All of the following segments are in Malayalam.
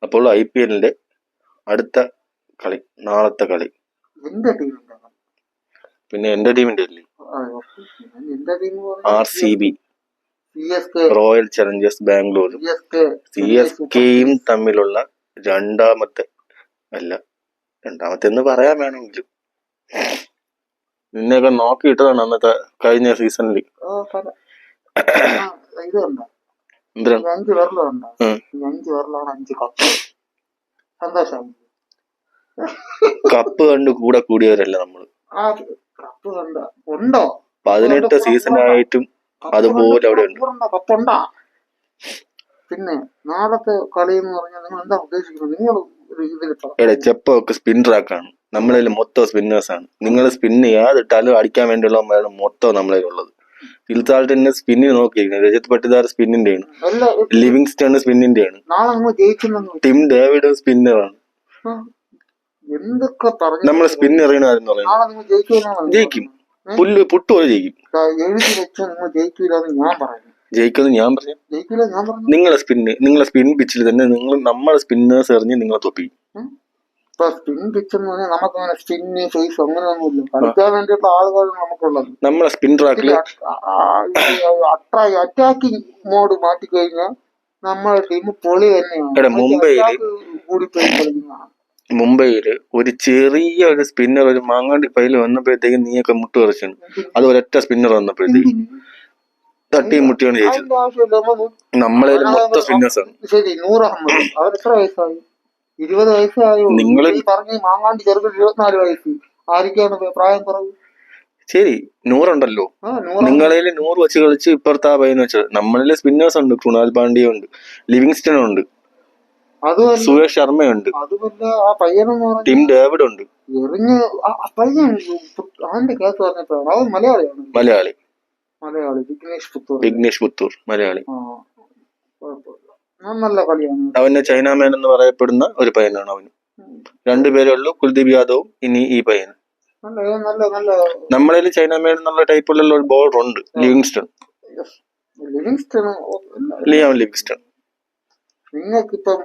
അപ്പോൾ IPL-ന്റെ അടുത്ത കളി, നാളത്തെ കളി. പിന്നെ എന്റെ ടീമിന്റെ അല്ലേ, RCB, റോയൽ ചലഞ്ചേഴ്സ് ബാംഗ്ലൂർ, CSKയും തമ്മിലുള്ള രണ്ടാമത്തെ എന്ന് പറയാൻ വേണമെങ്കിലും നിന്നെയൊക്കെ നോക്കിയിട്ടതാണ് അന്നത്തെ കഴിഞ്ഞ സീസണിൽ. കപ്പ് കണ്ട് കൂടെ കൂടിയവരല്ല നമ്മള്. 18 സീസണായിട്ടും അതുപോലെ അവിടെ ഉണ്ട്. പിന്നെ നാളത്തെ കളി എന്ന് പറഞ്ഞാൽ നിങ്ങൾ എന്താ ഉദ്ദേശിക്കുന്നത്? നിങ്ങൾ ചെപ്പൊക്കെ സ്പിൻ ട്രാക്കാണ്, നമ്മളിൽ മൊത്തം സ്പിന്നേഴ്സ് ആണ്. നിങ്ങൾ സ്പിൻ ചെയ്യാതിട്ടാലും അടിക്കാൻ വേണ്ടിയുള്ള മൊത്തം നമ്മളിൽ ഉള്ളത്. ഫിൽസാൾട്ടിന്റെ സ്പിന്നിന് നോക്കിയിരിക്കുന്നത്, രജത് പട്ടിദാർ സ്പിന്നിന്റെ ആണ്, ലിവിങ്സ്റ്റൺ സ്പിന്നിന്റെ ആണ്, ടിം ഡേവിഡ് സ്പിന്നറാണ്. നമ്മൾ സ്പിൻ എറിയണമെന്ന് പറയുന്നത് ജയിക്കും, പുട്ടുപോലെ ജയിക്കും. ജയിക്കുമെന്ന് ഞാൻ പറഞ്ഞു. നിങ്ങളെ സ്പിൻ പിച്ചിൽ തന്നെ നമ്മളെ സ്പിന്നേഴ്സ് എറിഞ്ഞ് നിങ്ങളെ തോപ്പിക്കും. നമ്മളെ സ്പിൻ ട്രാക്കില് അറ്റാക്കിംഗ് മോഡ് മാറ്റി കഴിഞ്ഞാൽ നമ്മളെ ടീം പൊളി തന്നെയാണ്. മുംബൈയില് ഒരു ചെറിയ ഒരു സ്പിന്നർ, ഒരു മാങ്ങാണ്ടി പൈല് വന്നപ്പോഴത്തേക്കും നീയൊക്കെ മുട്ട് കുറച്ചാണ്. അത് ഒരൊറ്റ സ്പിന്നർ വന്നപ്പോഴത്തേക്കും തട്ടിയും മുട്ടിയാണ് ജയിച്ചത്. നമ്മളെ മൊത്തം സ്പിന്നേഴ്സ് ആണ്. ശരി, 100 അഹമ്മദ് അവർ എത്ര വയസ്സായി? 20 വയസ്സായോ? നിങ്ങൾ പറഞ്ഞ മാങ്ങാണ്ടി ചെറുപ്പം 24 വയസ്സ്. ആർക്കാണ് പ്രായം കുറവ്? ശരി, 100 ഉണ്ടല്ലോ. നിങ്ങളിൽ 100 വെച്ച് കളിച്ച് ഇപ്പുറത്തെ ആ പയ്യന് വെച്ചത്. നമ്മളില് സ്പിന്നേഴ്സ് ഉണ്ട്, കൃണാൽ പാണ്ഡ്യ ഉണ്ട്, ലിവിങ്സ്റ്റൺ ഉണ്ട്, സുരേഷ് ശർമ്മയുണ്ട്, ടിം ഡേവിഡ് ഉണ്ട്. മലയാളി വിഘ്നേഷ് പുത്തൂർ മലയാളി. അവന് ചൈനാമാൻ എന്ന് പറയപ്പെടുന്ന ഒരു പയ്യനാണ്. അവന് 2 പേരേ ഉള്ളൂ, കുൽദീപ് യാദവും ഇനി ഈ പയ്യന്. നമ്മളിൽ ചൈനാമാൻ എന്നുള്ള ടൈപ്പുള്ള ഒരു ബോളർ ഉണ്ട്, ലിവിങ്സ്റ്റൺ. നിങ്ങൾക്കിപ്പം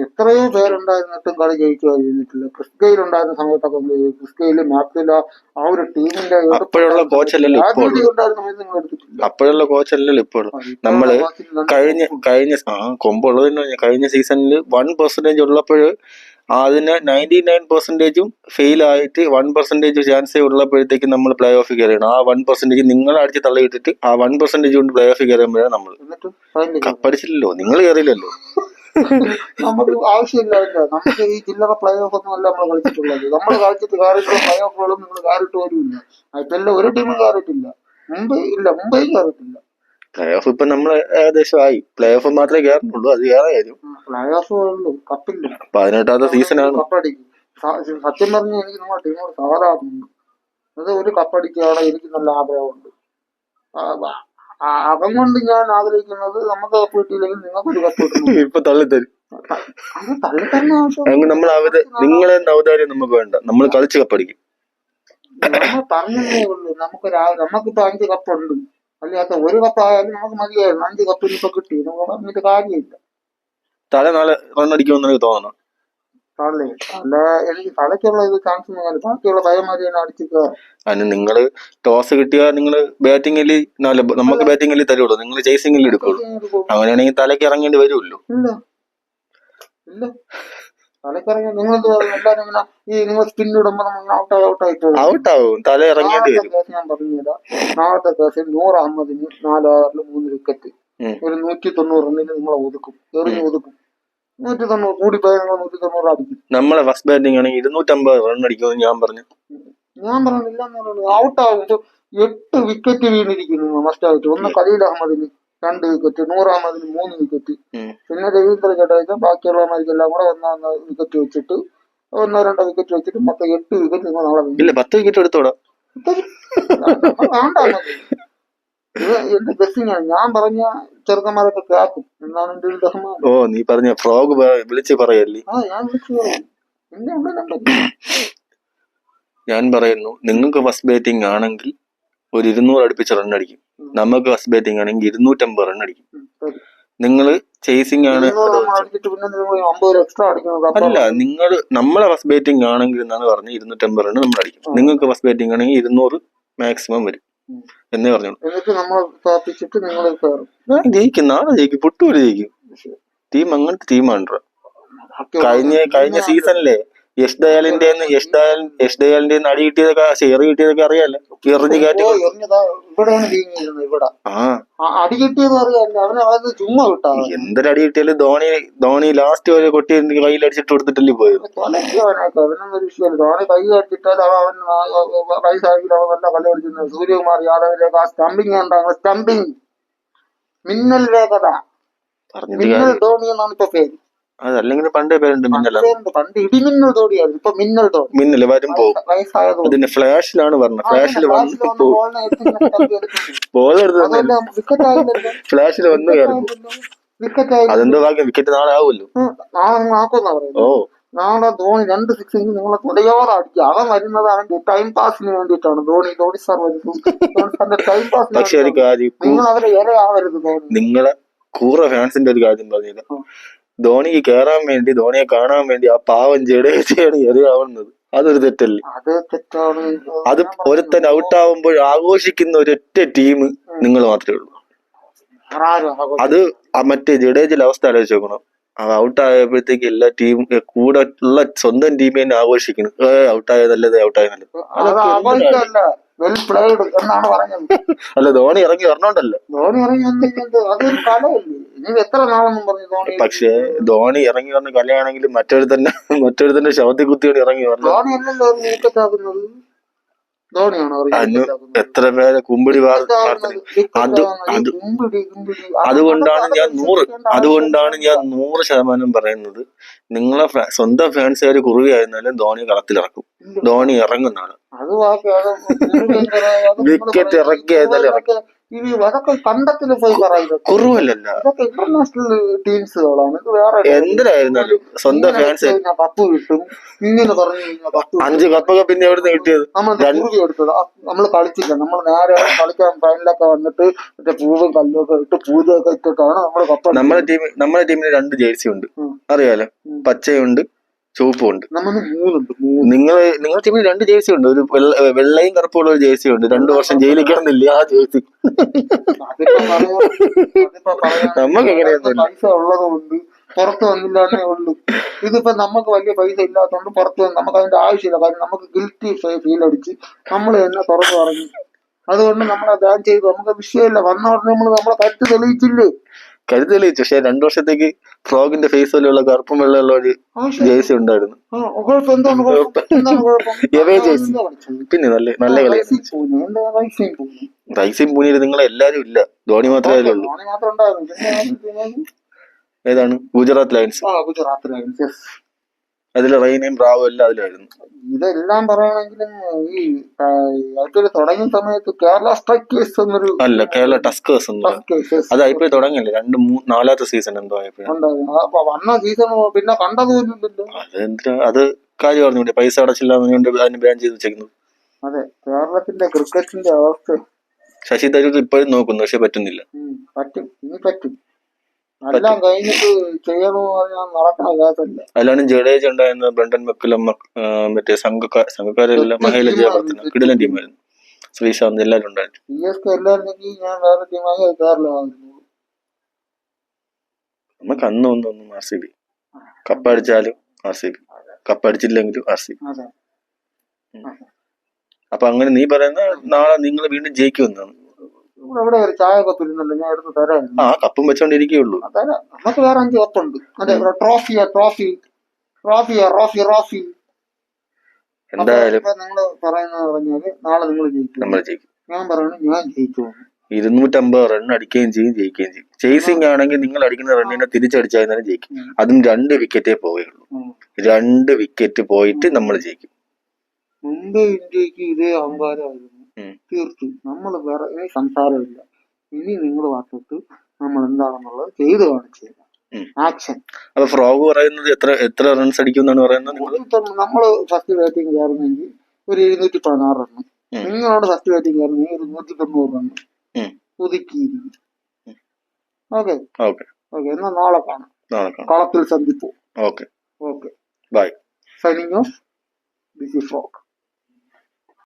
എത്രയോ പേരുണ്ടായിരുന്നിട്ടും കളി ജയിക്കുന്നില്ല. ക്രിസ്കയിൽ ഉണ്ടായിരുന്ന സമയത്തൊക്കെ ക്രിസ്കയില് മാപ്പില ആ ഒരു ടീമിന്റെ അപ്പോഴുള്ള കോച്ചല്ലല്ലോ ഇപ്പോഴും. നമ്മള് കഴിഞ്ഞ കൊമ്പുള്ളത് കഴിഞ്ഞ സീസണിൽ 1% ഉള്ളപ്പോഴ് അതിന് 99%ഉം ഫെയിൽ ആയിട്ട് 1% ചാൻസേ ഉള്ളപ്പോഴത്തേക്ക് നമ്മൾ പ്ലേ ഓഫ് കയറിയാണ്. ആ 1% നിങ്ങളെ അടിച്ച് തള്ളിയിട്ടിട്ട് ആ 1% കൊണ്ട് പ്ലേ ഓഫ് കയറുമ്പോഴാണ് നമ്മൾ കപ്പടിച്ചില്ലല്ലോ. നിങ്ങൾ കയറിയില്ലല്ലോ. നമുക്ക് ആവശ്യമില്ല. നമുക്ക് ഈ ജില്ലയുടെ പ്ലേ ഓഫ് ഒന്നും അല്ല നമ്മൾ കളിച്ചിട്ടുള്ളത്. നമ്മൾ കളിച്ചിട്ട് കയറിയിട്ടുള്ള പ്ലേ ഓഫുകളും നിങ്ങൾ കയറിയിട്ട് പോലുമില്ല. അതിപ്പോ ഒരു ടീമും കയറിയിട്ടില്ല. മുംബൈ കയറിയിട്ടില്ല. പ്ലേ ഓഫ് ഇപ്പൊ നമ്മൾ ഏകദേശം ആയി. പ്ലേ ഓഫ് മാത്രമേ കയറുന്നുള്ളൂ. അത് വേറെ കാര്യം. പ്ലേ ഓഫ് ഉള്ളൂ, കപ്പില്ല. 18ാമത്തെ സീസണാണ്. കപ്പടിക്കും. സത്യം പറഞ്ഞാൽ എനിക്ക് നമ്മുടെ ടീമോട് സാധാരണ അത് ഒരു കപ്പടിക്കുകയാണ് എനിക്ക് നല്ല ആഗ്രഹമുണ്ട്. അകം കൊണ്ട് ഞാൻ ആഗ്രഹിക്കുന്നത് നമുക്ക് കപ്പ് കിട്ടിയില്ലെങ്കിൽ നിങ്ങൾക്കൊരു കപ്പ് കിട്ടും. ഇപ്പൊ തള്ളിത്തരും. അത് തള്ളിത്തന്നെ ആവശ്യം. നിങ്ങളെ ഔദാര്യം നമുക്ക് വേണ്ട. നമ്മൾ കളിച്ച് കപ്പടിക്കും. നമ്മൾ പറഞ്ഞതേ ഉള്ളൂ. നമുക്കിപ്പോ 5 കപ്പുണ്ട്. അല്ലാത്ത ഒരു കപ്പായാലും നമുക്ക് മതിയായിരുന്നു. 5 കപ്പിന് ഇപ്പൊ കിട്ടി. നമുക്ക് പറഞ്ഞിട്ട് കാര്യമില്ല. തല 4 റൺ അടിക്കുമെന്ന് എനിക്ക് തോന്നണം. എനിക്ക് തലയ്ക്കുള്ള ഇത് ചാൻസ് ഒന്നും ബാക്കിയുള്ള പയ്യന്മാര് തന്നെ അടിച്ചിട്ട്. അതിന് നിങ്ങള് ടോസ് കിട്ടിയാൽ നിങ്ങള് ബാറ്റിംഗിൽ നമുക്ക് ബാറ്റിംഗിൽ തരുള്ളൂ, നിങ്ങൾ ചേസിംഗിൽ എടുക്കുള്ളൂ. അങ്ങനെയാണെങ്കിൽ തലയ്ക്ക് ഇറങ്ങേണ്ടി വരുമല്ലോ. ഇല്ല, തലക്കിറങ്ങി നിങ്ങൾ നിങ്ങൾ സ്പിന്നിടുമ്പോ ഔട്ടാവും, തല ഇറങ്ങേണ്ടി വരും. ഞാൻ പറഞ്ഞില്ല. നാളത്തെ കേസിൽ 100 അഹമ്മദിന് 4 ഓവറിൽ 3 വിക്കറ്റ്, ഒരു 190 റണ്ണിന് നിങ്ങളെ ഒതുക്കും, എറിഞ്ഞ് ഒതുക്കും. 190 കൂടിപ്പോയാൽ നിങ്ങൾ 190 അടിക്കും. നമ്മളെ ഫസ്റ്റ് ബാറ്റിംഗ് ആണെങ്കിൽ 250 റൺ അടിക്കുമെന്ന് ഞാൻ പറഞ്ഞില്ല. ഔട്ടാവും. 8 വിക്കറ്റ് വീണിരിക്കുന്നു മസ്റ്റായിട്ട്. ഒന്ന് ഖലീൽ അഹമ്മദിന് 2 വിക്കറ്റ്, 100 അഹമ്മദിന് 3 വിക്കറ്റ്, പിന്നെ രവീന്ദ്ര ജഡേജ ബാക്കിയുള്ളവന്മാർക്കെല്ലാം കൂടെ 1 വിക്കറ്റ് വെച്ചിട്ട് 1-2 വിക്കറ്റ് വെച്ചിട്ട് മൊത്തം 8 വിക്കറ്റ് നിങ്ങൾ നാളെ 10 വിക്കറ്റ് എടുത്തോടാ. എന്റെ ഗസ്സിംഗ് ആണ്. ഞാൻ പറഞ്ഞ ചെറുക്കന്മാരൊക്കെ കേൾക്കും എന്നാണ് എന്റെ ഒരു ബഹുമാനം. ഓ, നീ പറഞ്ഞ ഫ്രോഗ് വിളിച്ച് പറയല്ലേ? ഞാൻ വിളിച്ചു പറയും. ഞാൻ പറയുന്നു, നിങ്ങൾക്ക് ഫസ്റ്റ് ബാറ്റിംഗ് ആണെങ്കിൽ ഒരു 200 അടുപ്പിച്ച് റൺ അടിക്കും. നമുക്ക് ഫസ്റ്റ് ബാറ്റിംഗ് ആണെങ്കിൽ 250 റൺ അടിക്കും. നിങ്ങൾ ചേസിംഗ് ആണ്. അടിച്ചിട്ട് പിന്നെ 50 എക്സ്ട്രാ അടിക്കണം. അല്ല, നിങ്ങൾ നമ്മളെ ഫസ്റ്റ് ബാറ്റിംഗ് ആണെങ്കിൽ എന്നാണ് പറഞ്ഞത് 250 റൺ നമ്മൾ അടിക്കും. നിങ്ങൾക്ക് ഫസ്റ്റ് ബാറ്റിംഗ് ആണെങ്കിൽ 200 മാക്സിമം വരും എന്നേ പറഞ്ഞോളൂ. എന്നിട്ട് നമ്മൾ തോപ്പിച്ചിട്ട് നിങ്ങൾ ജയിക്കും, നാളെ ജയിക്കും, പുട്ടൂര് ജയിക്കും. ടീം അങ്ങനത്തെ ടീമാണ്. കഴിഞ്ഞ സീസണിലെ യശ് ദയാലിന്റെ അടി കിട്ടിയതൊക്കെ ഷെയർ കിട്ടിയതൊക്കെ അറിയാലോ. എറിഞ്ഞ് കയറ്റി അടി കിട്ടിയത് അറിയാലോ. അവന് ചുമ്മാ കിട്ടാ എന്തൊരു അടി കിട്ടിയാലും ധോണി ലാസ്റ്റ് വരെ കൊട്ടി കയ്യിലടിച്ചിട്ട് കൊടുത്തിട്ടല്ലേ പോയത്. അവനൊന്നും വിഷയമല്ല. ധോണി കൈ അടിച്ചിട്ടാൽ അവൻ വയസ്സാക്കി അവൻ നല്ല കളി കളിക്കുന്നത്. സൂര്യകുമാർ യാദവിലേക്ക് ആ സ്റ്റംപിങ് ഉണ്ടാകും. സ്റ്റംപിങ് മിന്നൽ വേഗത, മിന്നൽ ധോണി എന്നാണ് ഇപ്പൊ പേര്. അതല്ലെങ്കിൽ പണ്ടേ പേരുണ്ട് മിന്നൽ. പണ്ട് ഇടിമിന്നൽ ധോണിയായിരുന്നു, ഇപ്പൊ മിന്നൽ ധോണി. മിന്നൽ വരുമ്പോ അതിന്റെ ഫ്ലാഷിലാണ് പറഞ്ഞത്. ഫ്ലാഷിൽ ബോൾ ഫ്ലാഷിൽ വന്ന് കയറും. അതെന്തോ ഭാഗ്യം, വിക്കറ്റ് നാളെ ആവുമല്ലോ. നാളെ ആക്കുമെന്നാ പറയുന്നത്. നാളെ ധോണി 2 സിക്സിങ് നിങ്ങളെ തുടയോടെ അടിക്കുക. അവൻ വരുന്നത് അവന്റെ ടൈം പാസിന് വേണ്ടിയിട്ടാണ്. ധോണി സാർ വരുന്നത് ടൈം പാസിന്. പക്ഷെ ഒരു കാര്യം, നിങ്ങൾ അവരെ ഇരയാവരുത്. നിങ്ങളെ കൂറ ഫാൻസിന്റെ ഒരു കാര്യം പറഞ്ഞില്ല. ധോണിക്ക് കേറാൻ വേണ്ടി, ധോണിയെ കാണാൻ വേണ്ടി ആ പാവം ജഡേജയാണ് എറിയാവുന്നത്. അതൊരു തെറ്റല്ലേ? അത് തെറ്റാണ്. അത് ഒരുത്തൻ ഔട്ടാവുമ്പോൾ ആഘോഷിക്കുന്ന ഒരൊറ്റ ടീം നിങ്ങൾ മാത്രമേ ഉള്ളൂ. അത് മറ്റേ ജഡേജയുടെ അവസ്ഥ ആലോചിച്ച് നോക്കണം. ഔട്ടായപ്പോഴത്തേക്ക് എല്ലാ ടീം കൂടെ ഉള്ള സ്വന്തം ടീമിനെ തന്നെ ആഘോഷിക്കുന്നു. ഔട്ടായത് നല്ലത്. അല്ല, ധോണി ഇറങ്ങി വരണോണ്ടല്ലോ. പക്ഷേ ധോണി ഇറങ്ങി വന്ന കലയാണെങ്കിൽ മറ്റൊരുത്തന്റെ ശവത്തിൽ കുത്തിയോട് ഇറങ്ങി വരണം. എത്ര പേരെ കുമ്പിടി അതുകൊണ്ടാണ് ഞാൻ 100% പറയുന്നത്. നിങ്ങളെ സ്വന്തം ഫാൻസുകാർ കുറുകയായിരുന്നാലും ധോണി കളത്തിലിറക്കും. ധോണി ഇറങ്ങുന്നതാണ്. വിക്കറ്റ് ഇറക്കിയായിരുന്നാലും ഇറക്കും. അതൊക്കെ കണ്ടത്തില് പോയി പറയുന്നത് കുറവല്ലല്ല. ഇതൊക്കെ ഇന്റർനാഷണൽ ടീംസുകളാണ്. ഇത് വേറെ എന്തിനായിരുന്നാലും സ്വന്തം ഫാൻസ് കപ്പ് കിട്ടും ഇങ്ങനെ പറഞ്ഞു കഴിഞ്ഞാൽ 5 കപ്പൊക്കെ പിന്നെ എവിടുന്ന് കിട്ടിയത്? എടുത്തത് നമ്മൾ കളിച്ചില്ല. നമ്മൾ നേരെ കളിക്കാൻ ഫൈനലൊക്കെ വന്നിട്ട് മറ്റേ പൂവും കല്ലൊക്കെ ഇട്ട് പൂജയൊക്കെ ഇട്ടിട്ടാണ് നമ്മൾ കപ്പ്. നമ്മുടെ ടീമിന് 2 ജേഴ്സി ഉണ്ട്, അറിയാലോ. പച്ചയുണ്ട്, ചുവപ്പുണ്ട്. നിങ്ങളുടെ ടീമിൽ 2 ജേഴ്സി ഉണ്ട്. ഒരു വെള്ളയും കറുപ്പുള്ള ഒരു ജേഴ്സി ഉണ്ട്. 2 വർഷം ജയിലിൽ കിടന്നില്ലേ ആ ജേഴ്സി? നമുക്ക് എങ്ങനെയൊന്നുമില്ല. പൈസ ഉള്ളതുകൊണ്ട് പുറത്ത് വന്നില്ലാന്നേ ഉള്ളൂ. ഇതിപ്പോ നമുക്ക് വലിയ പൈസ ഇല്ലാത്തതുകൊണ്ട് പുറത്ത് വന്ന് നമുക്ക് അതിന്റെ ആവശ്യമില്ല. കാരണം നമുക്ക് ഗിൽറ്റി ഫീൽ അടിച്ച് നമ്മൾ തന്നെ തുറന്നു പറഞ്ഞു. അതുകൊണ്ട് നമ്മളെ ബാൻ ചെയ്തു. നമുക്ക് വിഷയമില്ല. വന്ന ഉടനെ നമ്മളെ കരുത്ത് തെളിയിച്ചില്ലേ? കരുത്ത് തെളിയിച്ചു. പക്ഷെ 2 വർഷത്തേക്ക് ഫ്രോഗിന്റെ ഫേസ് പോലെയുള്ള കറുപ്പും വെള്ളമുള്ള ഒരു ജേഴ്സി ഉണ്ടായിരുന്നു. പിന്നെ നല്ല കളി. റൈസിംഗ് പൂനിയിൽ നിങ്ങളെ എല്ലാരും ഇല്ല, ധോണി മാത്രമേ ഉള്ളൂ. ഏതാണ്? ഗുജറാത്ത് ലയൺസ്. അതിൽ റെയ്നയും ബ്രാവോ എല്ലാം അതിലായിരുന്നു. ഇതെല്ലാം പറയണെങ്കിലും ഈ IPL തുടങ്ങിയ സമയത്ത് കേരള സ്ട്രൈക്കേഴ്സ് എന്നൊരു അല്ല, കേരള ടസ്കേഴ്സ് എന്ന് അത് IPL തുടങ്ങിയല്ലേ 2-4 സീസൺ എന്തോ വന്ന സീസൺ പിന്നെ കണ്ടതുപോലില്ലല്ലോ. അത് കാര്യം പറഞ്ഞൂടെ? പൈസ അടച്ചില്ല അതിന് ബാൻ ചെയ്ത് വെച്ചേക്കുന്നത്. അതെ, കേരളത്തിന്റെ ക്രിക്കറ്റിന്റെ അവസ്ഥ ശശി തരൂർ ഇപ്പോഴും നോക്കുന്നു, പക്ഷെ പറ്റുന്നില്ല. ഇനി പറ്റും. എല്ലാം കഴിഞ്ഞിട്ട് ചെയ്യണോ നടക്കണ കേസല്ല. അതിലാണ് ജഡേജ ഉണ്ടായിരുന്ന, ബ്രണ്ടൻ മക്കലം, മറ്റേ സംഘക്കാരെല്ലാം, മഹേല ജയവർദ്ധന, കിടിലൻ ടീമായിരുന്നു. ശ്രീശാന്ത് എല്ലാവരും ഉണ്ടായിരുന്നു. CSK എല്ലായിരുന്നെങ്കിൽ ഞാൻ വേറെ ടീമായി കേരളമായിരുന്നു. നമുക്ക് അന്നൊന്നും RCB കപ്പടിച്ചാലും RCB, കപ്പടിച്ചില്ലെങ്കിലും RCB. അപ്പൊ അങ്ങനെ നീ പറയുന്ന നാളെ നിങ്ങൾ വീണ്ടും ജയിക്കുമെന്നാണ്? ഇവിടെ ഒരു ചായ കപ്പിരുന്നല്ലോ, ഞാൻ എടുത്ത് തരാം. കപ്പും വെച്ചോണ്ടിരിക്കുള്ളൂ. തരാം. നമുക്ക് വേറെ 5 കപ്പുണ്ട്. അതെ, ട്രോഫി. എന്തായാലും നിങ്ങൾ പറഞ്ഞാല് നാളെ നിങ്ങൾ ജയിക്കും. ഞാൻ പറയണു ഞാൻ ജയിച്ചു. 250 റൺ അടിക്കുകയും ചെയ്യും, ജയിക്കുകയും ചെയ്യും. ചേസിംഗ് ആണെങ്കിൽ നിങ്ങൾ അടിക്കുന്ന റണ്ണിനെ തിരിച്ചടിച്ചാലും ജയിക്കും. അതും 2 വിക്കറ്റേ പോവുകയുള്ളൂ. 2 വിക്കറ്റ് പോയിട്ട് നമ്മൾ ജയിക്കും. മുമ്പേ ഇന്ത്യക്ക് ഇതേ അഹങ്കാരമായിരുന്നു. തീർത്തും നമ്മൾ വേറെ ഇനി സംസാരമില്ല. ഇനി നിങ്ങൾ വാർത്തിട്ട് നമ്മൾ എന്താണെന്നുള്ളത് ചെയ്ത് കാണിച്ചു ആക്ഷൻ. അപ്പൊ ഫ്രോഗ് പറയുന്നത് എത്ര റൺസ് അടിക്കും എന്നാണ് പറയുന്നത്? നമ്മള് ഫസ്റ്റ് ബാറ്റിംഗ് കയറുന്നെങ്കിൽ ഒരു 216 റണ്ണ്, നിങ്ങളോട് ഫസ്റ്റ് ബാറ്റിംഗ് കയറുന്നെങ്കിൽ 190 റണ്ണ് ഒതുക്കിയിരിക്കും. ഓക്കെ. ഓക്കെ, എന്നാൽ നാളെ കാണാം. നാളെ കാണാം. കളത്തിൽ സന്ധിപ്പു. Okay okay, bye. Signing off. This is rock.